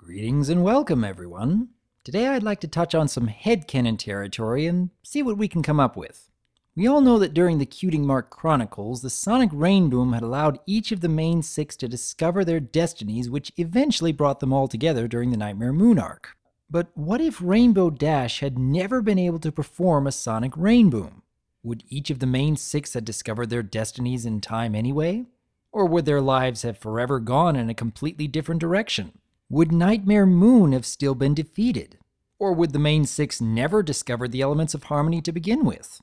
Greetings and welcome, everyone. Today I'd like to touch on some headcanon territory and see what we can come up with. We all know that during the Cutie Mark Chronicles, the Sonic Rainboom had allowed each of the main six to discover their destinies, which eventually brought them all together during the Nightmare Moon arc. But what if Rainbow Dash had never been able to perform a Sonic Rainboom? Would each of the main six have discovered their destinies in time anyway? Or would their lives have forever gone in a completely different direction? Would Nightmare Moon have still been defeated? Or would the main six never discover the elements of harmony to begin with?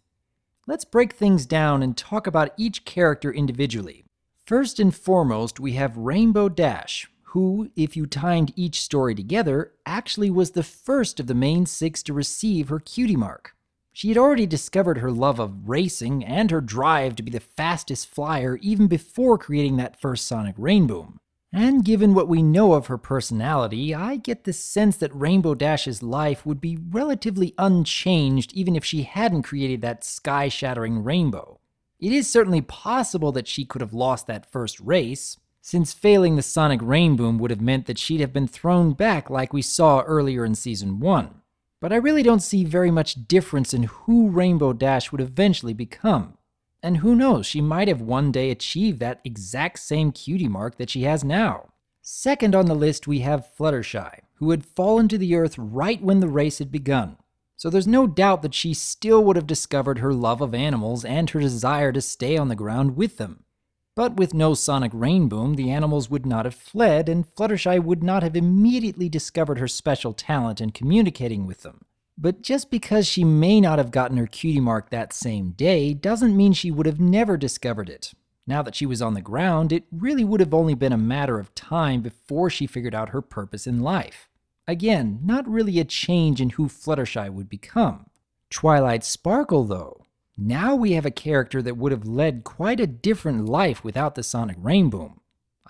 Let's break things down and talk about each character individually. First and foremost, we have Rainbow Dash, who, if you timed each story together, actually was the first of the main six to receive her cutie mark. She had already discovered her love of racing and her drive to be the fastest flyer even before creating that first Sonic Rainboom. And given what we know of her personality, I get the sense that Rainbow Dash's life would be relatively unchanged even if she hadn't created that sky-shattering rainbow. It is certainly possible that she could have lost that first race, since failing the Sonic Rainboom would have meant that she'd have been thrown back like we saw earlier in Season 1. But I really don't see very much difference in who Rainbow Dash would eventually become. And who knows, she might have one day achieved that exact same cutie mark that she has now. Second on the list we have Fluttershy, who had fallen to the earth right when the race had begun. So there's no doubt that she still would have discovered her love of animals and her desire to stay on the ground with them. But with no Sonic Rainboom, the animals would not have fled, and Fluttershy would not have immediately discovered her special talent in communicating with them. But just because she may not have gotten her cutie mark that same day doesn't mean she would have never discovered it. Now that she was on the ground, it really would have only been a matter of time before she figured out her purpose in life. Again, not really a change in who Fluttershy would become. Twilight Sparkle, though. Now we have a character that would have led quite a different life without the Sonic Rainboom.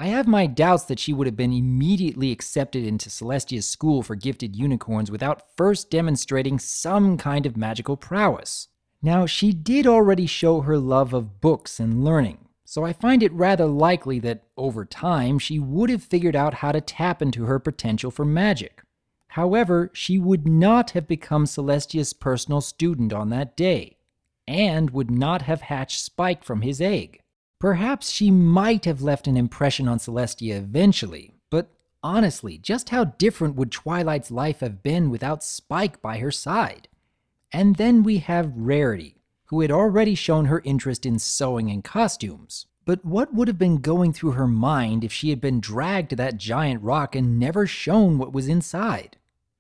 I have my doubts that she would have been immediately accepted into Celestia's school for gifted unicorns without first demonstrating some kind of magical prowess. Now, she did already show her love of books and learning, so I find it rather likely that, over time, she would have figured out how to tap into her potential for magic. However, she would not have become Celestia's personal student on that day, and would not have hatched Spike from his egg. Perhaps she might have left an impression on Celestia eventually, but honestly, just how different would Twilight's life have been without Spike by her side? And then we have Rarity, who had already shown her interest in sewing and costumes. But what would have been going through her mind if she had been dragged to that giant rock and never shown what was inside?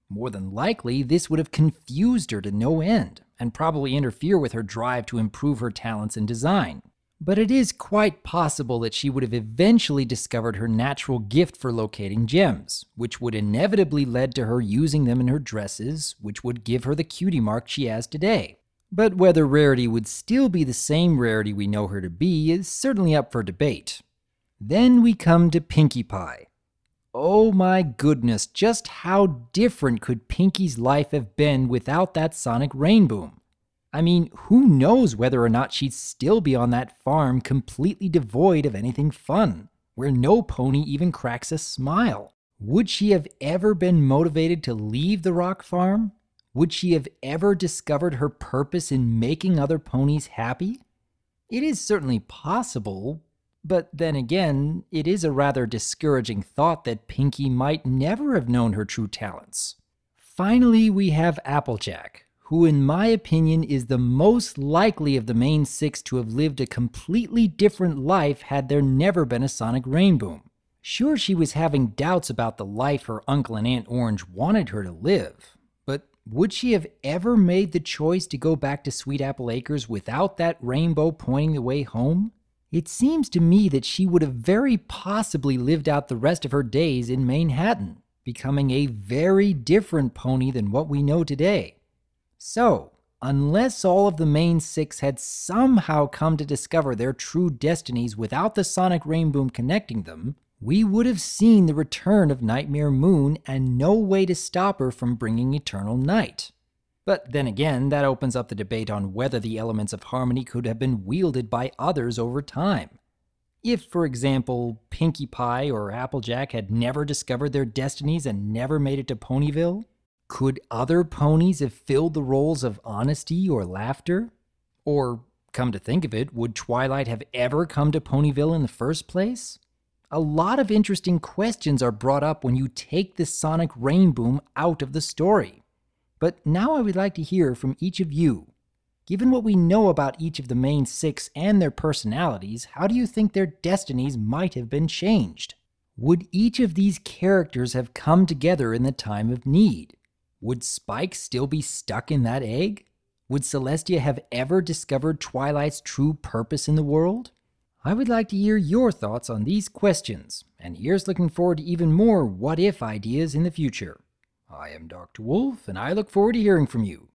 More than likely, this would have confused her to no end, and probably interfere with her drive to improve her talents in design. But it is quite possible that she would have eventually discovered her natural gift for locating gems, which would inevitably lead to her using them in her dresses, which would give her the cutie mark she has today. But whether Rarity would still be the same Rarity we know her to be is certainly up for debate. Then we come to Pinkie Pie. Oh my goodness, just how different could Pinkie's life have been without that Sonic Rainboom? I mean, who knows whether or not she'd still be on that farm completely devoid of anything fun, where no pony even cracks a smile. Would she have ever been motivated to leave the rock farm? Would she have ever discovered her purpose in making other ponies happy? It is certainly possible, but then again, it is a rather discouraging thought that Pinkie might never have known her true talents. Finally, we have Applejack, who in my opinion is the most likely of the main six to have lived a completely different life had there never been a Sonic Rainboom. Sure, she was having doubts about the life her uncle and Aunt Orange wanted her to live, but would she have ever made the choice to go back to Sweet Apple Acres without that rainbow pointing the way home? It seems to me that she would have very possibly lived out the rest of her days in Manhattan, becoming a very different pony than what we know today. So, unless all of the main six had somehow come to discover their true destinies without the Sonic Rainboom connecting them, we would have seen the return of Nightmare Moon and no way to stop her from bringing eternal night. But then again, that opens up the debate on whether the elements of harmony could have been wielded by others over time. If, for example, Pinkie Pie or Applejack had never discovered their destinies and never made it to Ponyville, could other ponies have filled the roles of honesty or laughter? Or, come to think of it, would Twilight have ever come to Ponyville in the first place? A lot of interesting questions are brought up when you take the Sonic Rainboom out of the story. But now I would like to hear from each of you. Given what we know about each of the main 6 and their personalities, how do you think their destinies might have been changed? Would each of these characters have come together in the time of need? Would Spike still be stuck in that egg? Would Celestia have ever discovered Twilight's true purpose in the world? I would like to hear your thoughts on these questions, and here's looking forward to even more what-if ideas in the future. I am Dr. Wolf, and I look forward to hearing from you.